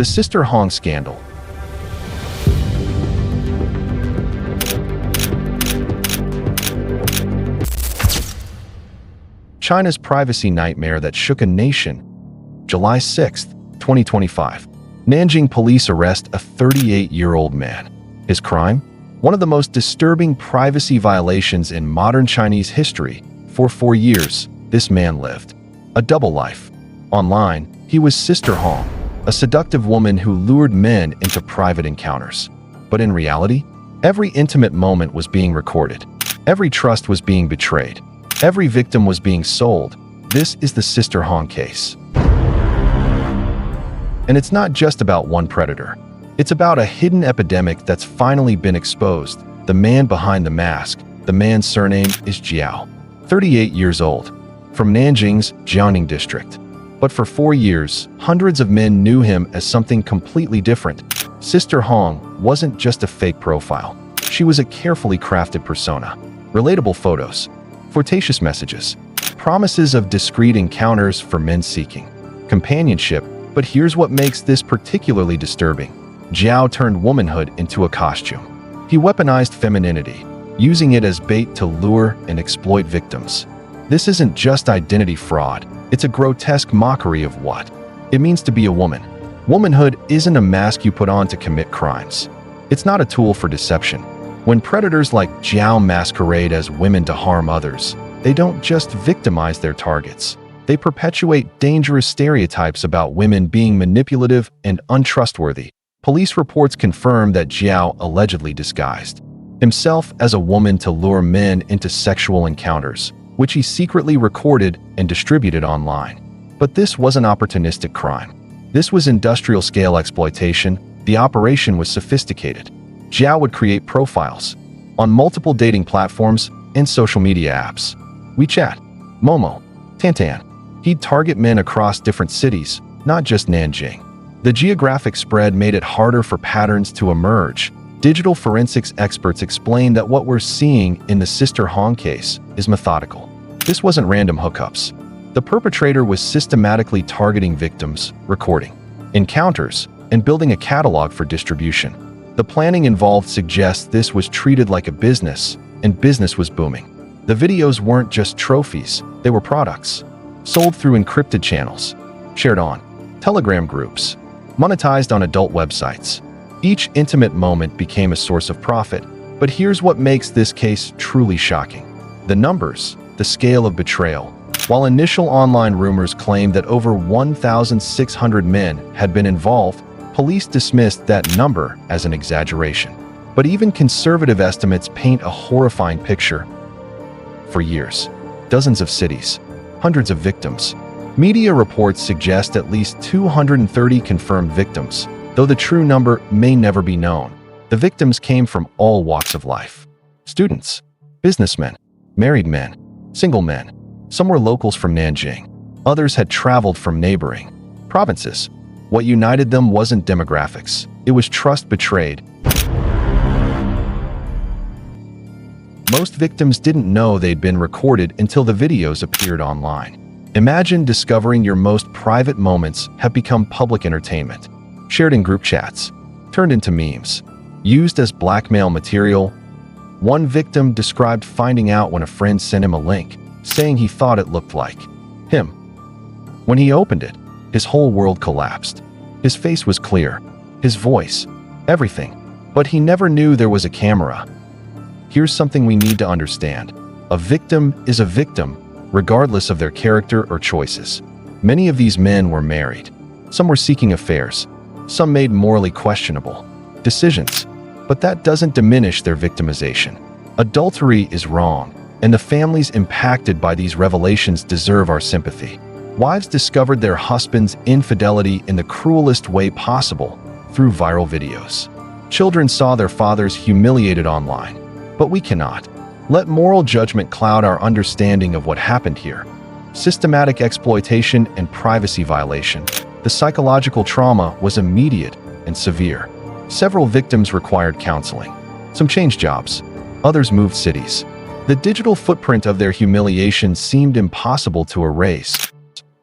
The Sister Hong Scandal. China's privacy nightmare that shook a nation. July 6, 2025. Nanjing police arrest a 38-year-old man. His crime? One of the most disturbing privacy violations in modern Chinese history. For 4 years, this man lived a double life. Online, he was Sister Hong, a seductive woman who lured men into private encounters. But in reality, every intimate moment was being recorded. Every trust was being betrayed. Every victim was being sold. This is the Sister Hong case. And it's not just about one predator. It's about a hidden epidemic that's finally been exposed. The man behind the mask. The man's surname is Jiao, 38 years old, from Nanjing's Jiangning district. But for 4 years, hundreds of men knew him as something completely different. Sister Hong wasn't just a fake profile. She was a carefully crafted persona. Relatable photos, flirtatious messages, promises of discreet encounters for men seeking companionship. But here's what makes this particularly disturbing. Jiao turned womanhood into a costume. He weaponized femininity, using it as bait to lure and exploit victims. This isn't just identity fraud. It's a grotesque mockery of what it means to be a woman. Womanhood isn't a mask you put on to commit crimes. It's not a tool for deception. When predators like Jiao masquerade as women to harm others, they don't just victimize their targets. They perpetuate dangerous stereotypes about women being manipulative and untrustworthy. Police reports confirm that Jiao allegedly disguised himself as a woman to lure men into sexual encounters, which he secretly recorded and distributed online. But this wasn't opportunistic crime. This was industrial-scale exploitation. The operation was sophisticated. Jiao would create profiles on multiple dating platforms and social media apps. WeChat, Momo, Tantan. He'd target men across different cities, not just Nanjing. The geographic spread made it harder for patterns to emerge. Digital forensics experts explain that what we're seeing in the Sister Hong case is methodical. This wasn't random hookups. The perpetrator was systematically targeting victims, recording encounters, and building a catalog for distribution. The planning involved suggests this was treated like a business, and business was booming. The videos weren't just trophies, they were products. Sold through encrypted channels, shared on Telegram groups, monetized on adult websites. Each intimate moment became a source of profit. But here's what makes this case truly shocking. The numbers, the scale of betrayal. While initial online rumors claimed that over 1,600 men had been involved, police dismissed that number as an exaggeration. But even conservative estimates paint a horrifying picture. For years, dozens of cities, hundreds of victims. Media reports suggest at least 230 confirmed victims, though the true number may never be known. The victims came from all walks of life. Students, businessmen, married men, single men. Some were locals from Nanjing. Others had traveled from neighboring provinces. What united them wasn't demographics. It was trust betrayed. Most victims didn't know they'd been recorded until the videos appeared online. Imagine discovering your most private moments have become public entertainment. Shared in group chats, turned into memes, used as blackmail material. One victim described finding out when a friend sent him a link, saying he thought it looked like him. When he opened it, his whole world collapsed. His face was clear, his voice, everything. But he never knew there was a camera. Here's something we need to understand. A victim is a victim, regardless of their character or choices. Many of these men were married. Some were seeking affairs. Some made morally questionable decisions. But that doesn't diminish their victimization. Adultery is wrong, and the families impacted by these revelations deserve our sympathy. Wives discovered their husband's infidelity in the cruelest way possible, through viral videos. Children saw their fathers humiliated online. But we cannot let moral judgment cloud our understanding of what happened here. Systematic exploitation and privacy violation. The psychological trauma was immediate and severe. Several victims required counseling. Some changed jobs. Others moved cities. The digital footprint of their humiliation seemed impossible to erase.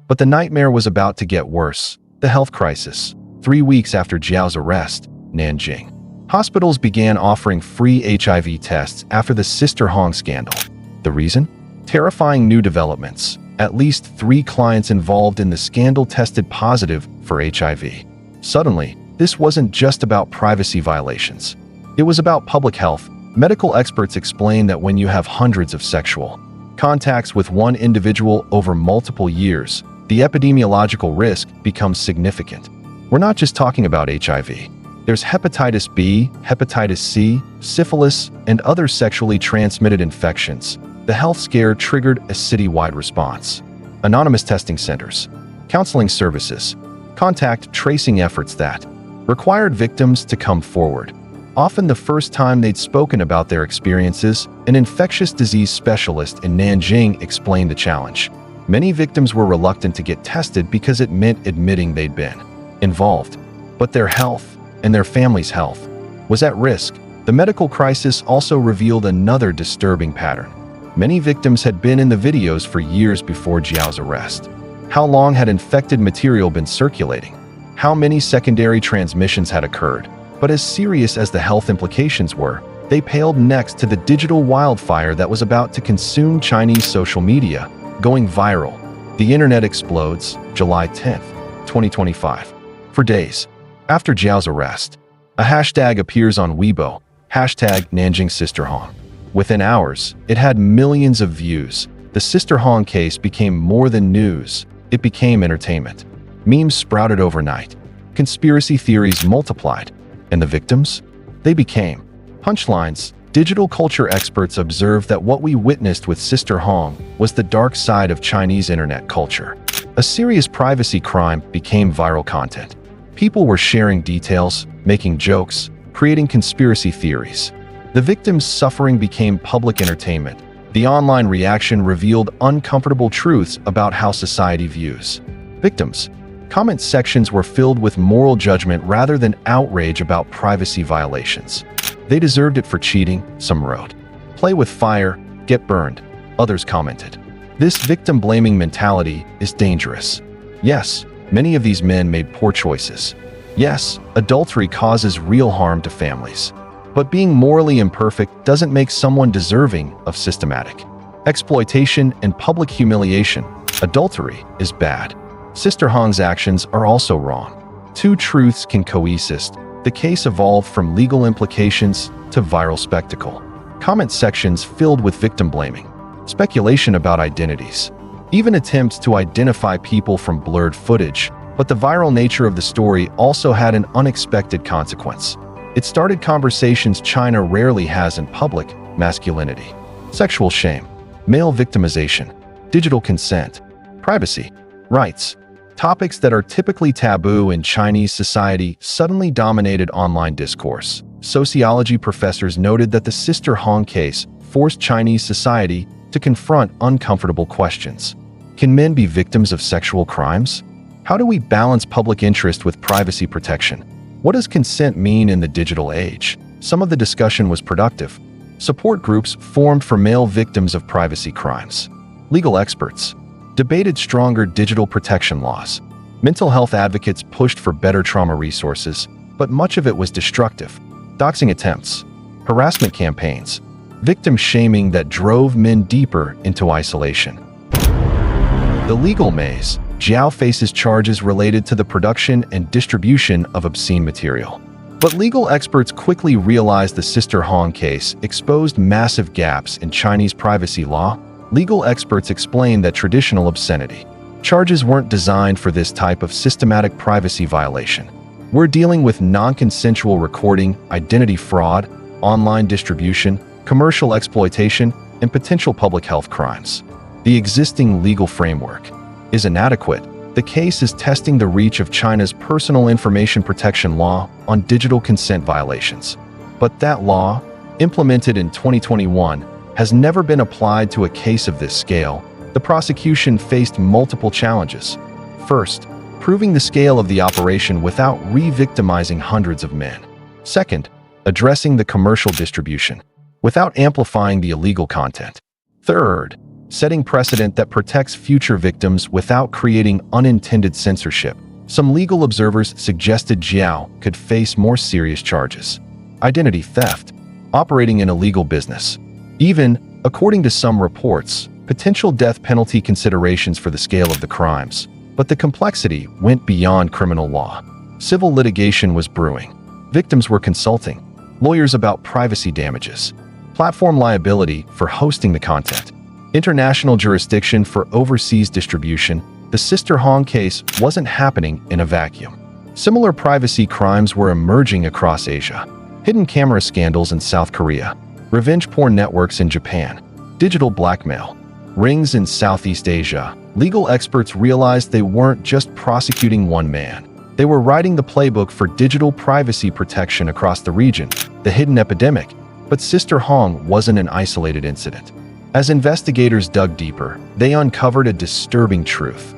But the nightmare was about to get worse. The health crisis. 3 weeks after Jiao's arrest, Nanjing. Hospitals began offering free HIV tests after the Sister Hong scandal. The reason? Terrifying new developments. At least 3 clients involved in the scandal tested positive for HIV. Suddenly, this wasn't just about privacy violations. It was about public health. Medical experts explain that when you have hundreds of sexual contacts with one individual over multiple years, the epidemiological risk becomes significant. We're not just talking about HIV. There's hepatitis B, hepatitis C, syphilis, and other sexually transmitted infections. The health scare triggered a citywide response. Anonymous testing centers, counseling services, contact tracing efforts that required victims to come forward. Often the first time they'd spoken about their experiences, an infectious disease specialist in Nanjing explained the challenge. Many victims were reluctant to get tested because it meant admitting they'd been involved. But their health, and their family's health, was at risk. The medical crisis also revealed another disturbing pattern. Many victims had been in the videos for years before Jiao's arrest. How long had infected material been circulating? How many secondary transmissions had occurred? But as serious as the health implications were, they paled next to the digital wildfire that was about to consume Chinese social media, going viral. The internet explodes, July 10th, 2025. For days after Jiao's arrest, a hashtag appears on Weibo, hashtag Nanjing Sister Hong. Within hours, it had millions of views. The Sister Hong case became more than news. It became entertainment. Memes sprouted overnight. Conspiracy theories multiplied. And the victims? They became punchlines. Digital culture experts observed that what we witnessed with Sister Hong was the dark side of Chinese internet culture. A serious privacy crime became viral content. People were sharing details, making jokes, creating conspiracy theories. The victims' suffering became public entertainment. The online reaction revealed uncomfortable truths about how society views victims. Comment sections were filled with moral judgment rather than outrage about privacy violations. They deserved it for cheating, some wrote. Play with fire, get burned, others commented. This victim-blaming mentality is dangerous. Yes, many of these men made poor choices. Yes, adultery causes real harm to families. But being morally imperfect doesn't make someone deserving of systematic exploitation and public humiliation. Adultery is bad. Sister Hong's actions are also wrong. Two truths can coexist. The case evolved from legal implications to viral spectacle. Comment sections filled with victim blaming, speculation about identities, even attempts to identify people from blurred footage. But the viral nature of the story also had an unexpected consequence. It started conversations China rarely has in public: masculinity, sexual shame, male victimization, digital consent, privacy, rights. Topics that are typically taboo in Chinese society suddenly dominated online discourse. Sociology professors noted that the Sister Hong case forced Chinese society to confront uncomfortable questions. Can men be victims of sexual crimes? How do we balance public interest with privacy protection? What does consent mean in the digital age? Some of the discussion was productive. Support groups formed for male victims of privacy crimes. Legal experts debated stronger digital protection laws. Mental health advocates pushed for better trauma resources, but much of it was destructive. Doxing attempts, harassment campaigns, victim shaming that drove men deeper into isolation. The legal maze. Jiao faces charges related to the production and distribution of obscene material. But legal experts quickly realized the Sister Hong case exposed massive gaps in Chinese privacy law. Legal experts explained that traditional obscenity charges weren't designed for this type of systematic privacy violation. We're dealing with non-consensual recording, identity fraud, online distribution, commercial exploitation, and potential public health crimes. The existing legal framework is inadequate. The case is testing the reach of China's personal information protection law on digital consent violations. But that law, implemented in 2021, has never been applied to a case of this scale. The prosecution faced multiple challenges. First, proving the scale of the operation without re-victimizing hundreds of men. Second, addressing the commercial distribution without amplifying the illegal content. Third, setting precedent that protects future victims without creating unintended censorship. Some legal observers suggested Jiao could face more serious charges: identity theft, operating an illegal business, even, according to some reports, potential death penalty considerations for the scale of the crimes. But the complexity went beyond criminal law. Civil litigation was brewing. Victims were consulting lawyers about privacy damages, platform liability for hosting the content, international jurisdiction for overseas distribution. The Sister Hong case wasn't happening in a vacuum. Similar privacy crimes were emerging across Asia: hidden camera scandals in South Korea, revenge porn networks in Japan, digital blackmail, rings in Southeast Asia. Legal experts realized they weren't just prosecuting one man. They were writing the playbook for digital privacy protection across the region, the hidden epidemic. But Sister Hong wasn't an isolated incident. As investigators dug deeper, they uncovered a disturbing truth.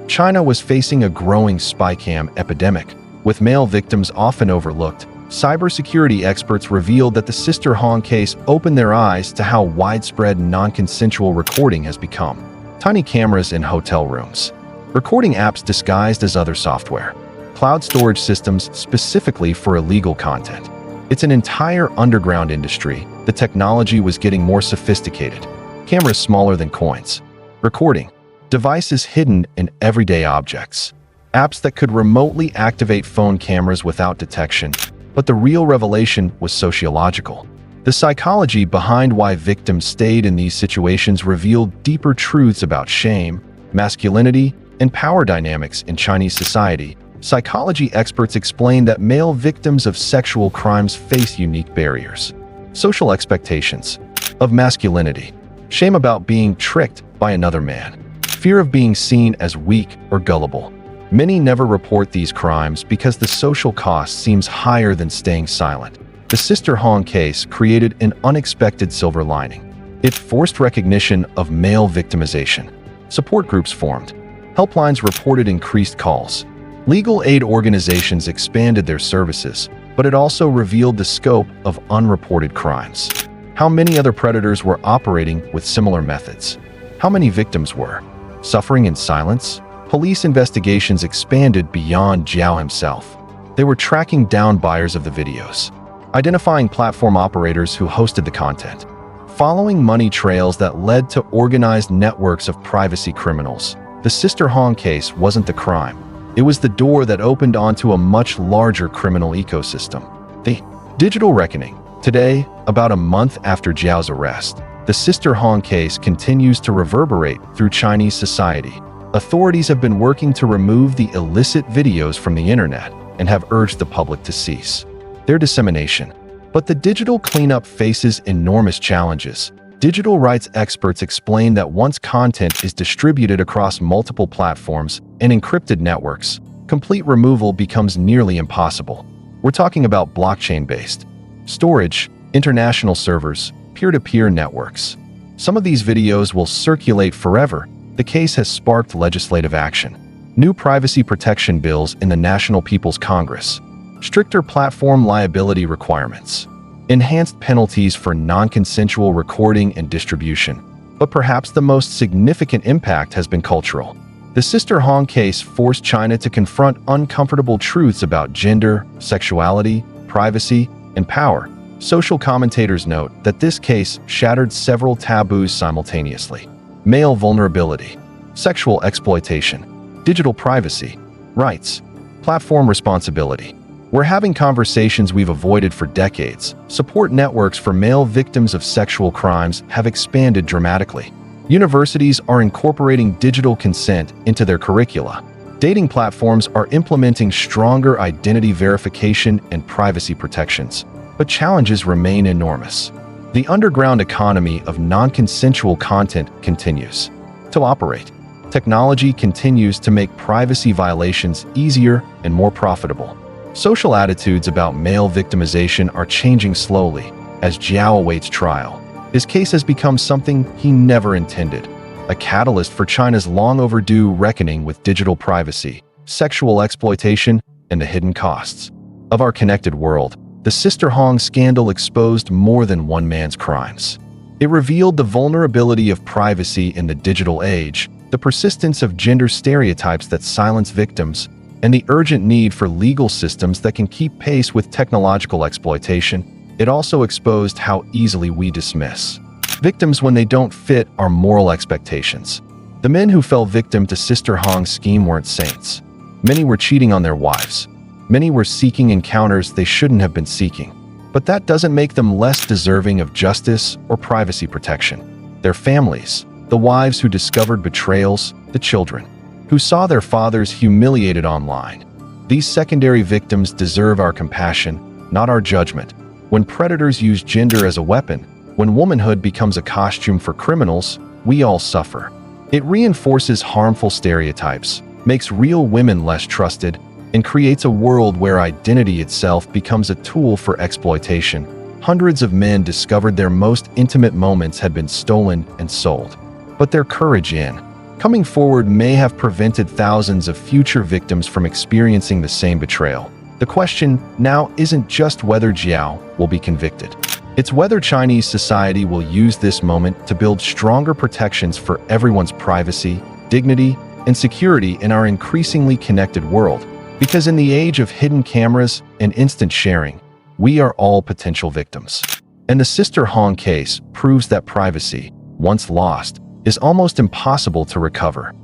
China was facing a growing spycam epidemic. With male victims often overlooked, cybersecurity experts revealed that the Sister Hong case opened their eyes to how widespread non-consensual recording has become. Tiny cameras in hotel rooms, recording apps disguised as other software, cloud storage systems specifically for illegal content. It's an entire underground industry. The technology was getting more sophisticated. Cameras smaller than coins, recording devices hidden in everyday objects, apps that could remotely activate phone cameras without detection. But the real revelation was sociological. The psychology behind why victims stayed in these situations revealed deeper truths about shame, masculinity, and power dynamics in Chinese society. Psychology experts explain that male victims of sexual crimes face unique barriers: social expectations of masculinity, shame about being tricked by another man, fear of being seen as weak or gullible. Many never report these crimes because the social cost seems higher than staying silent. The Sister Hong case created an unexpected silver lining. It forced recognition of male victimization. Support groups formed. Helplines reported increased calls. Legal aid organizations expanded their services, but it also revealed the scope of unreported crimes. How many other predators were operating with similar methods? How many victims were suffering in silence? Police investigations expanded beyond Jiao himself. They were tracking down buyers of the videos, identifying platform operators who hosted the content, following money trails that led to organized networks of privacy criminals. The Sister Hong case wasn't the crime. It was the door that opened onto a much larger criminal ecosystem. The digital reckoning. Today, about a month after Jiao's arrest, the Sister Hong case continues to reverberate through Chinese society. Authorities have been working to remove the illicit videos from the internet and have urged the public to cease their dissemination. But the digital cleanup faces enormous challenges. Digital rights experts explain that once content is distributed across multiple platforms and encrypted networks, complete removal becomes nearly impossible. We're talking about blockchain-based storage, international servers, peer-to-peer networks. Some of these videos will circulate forever. The case has sparked legislative action. New privacy protection bills in the National People's Congress, stricter platform liability requirements, enhanced penalties for non-consensual recording and distribution. But perhaps the most significant impact has been cultural. The Sister Hong case forced China to confront uncomfortable truths about gender, sexuality, privacy, and power. Social commentators note that this case shattered several taboos simultaneously: male vulnerability, sexual exploitation, digital privacy, rights, platform responsibility. We're having conversations we've avoided for decades. Support networks for male victims of sexual crimes have expanded dramatically. Universities are incorporating digital consent into their curricula. Dating platforms are implementing stronger identity verification and privacy protections. But challenges remain enormous. The underground economy of non-consensual content continues to operate. Technology continues to make privacy violations easier and more profitable. Social attitudes about male victimization are changing slowly as Jiao awaits trial. His case has become something he never intended, a catalyst for China's long overdue reckoning with digital privacy, sexual exploitation, and the hidden costs of our connected world. The Sister Hong scandal exposed more than one man's crimes. It revealed the vulnerability of privacy in the digital age, the persistence of gender stereotypes that silence victims, and the urgent need for legal systems that can keep pace with technological exploitation, it also exposed how easily we dismiss victims when they don't fit our moral expectations. The men who fell victim to Sister Hong's scheme weren't saints. Many were cheating on their wives. Many were seeking encounters they shouldn't have been seeking. But that doesn't make them less deserving of justice or privacy protection. Their families, the wives who discovered betrayals, the children who saw their fathers humiliated online. These secondary victims deserve our compassion, not our judgment. When predators use gender as a weapon, when womanhood becomes a costume for criminals, we all suffer. It reinforces harmful stereotypes, makes real women less trusted, and creates a world where identity itself becomes a tool for exploitation. Hundreds of men discovered their most intimate moments had been stolen and sold. But their courage in coming forward may have prevented thousands of future victims from experiencing the same betrayal. The question now isn't just whether Jiao will be convicted. It's whether Chinese society will use this moment to build stronger protections for everyone's privacy, dignity, and security in our increasingly connected world. Because in the age of hidden cameras and instant sharing, we are all potential victims. And the Sister Hong case proves that privacy, once lost, is almost impossible to recover.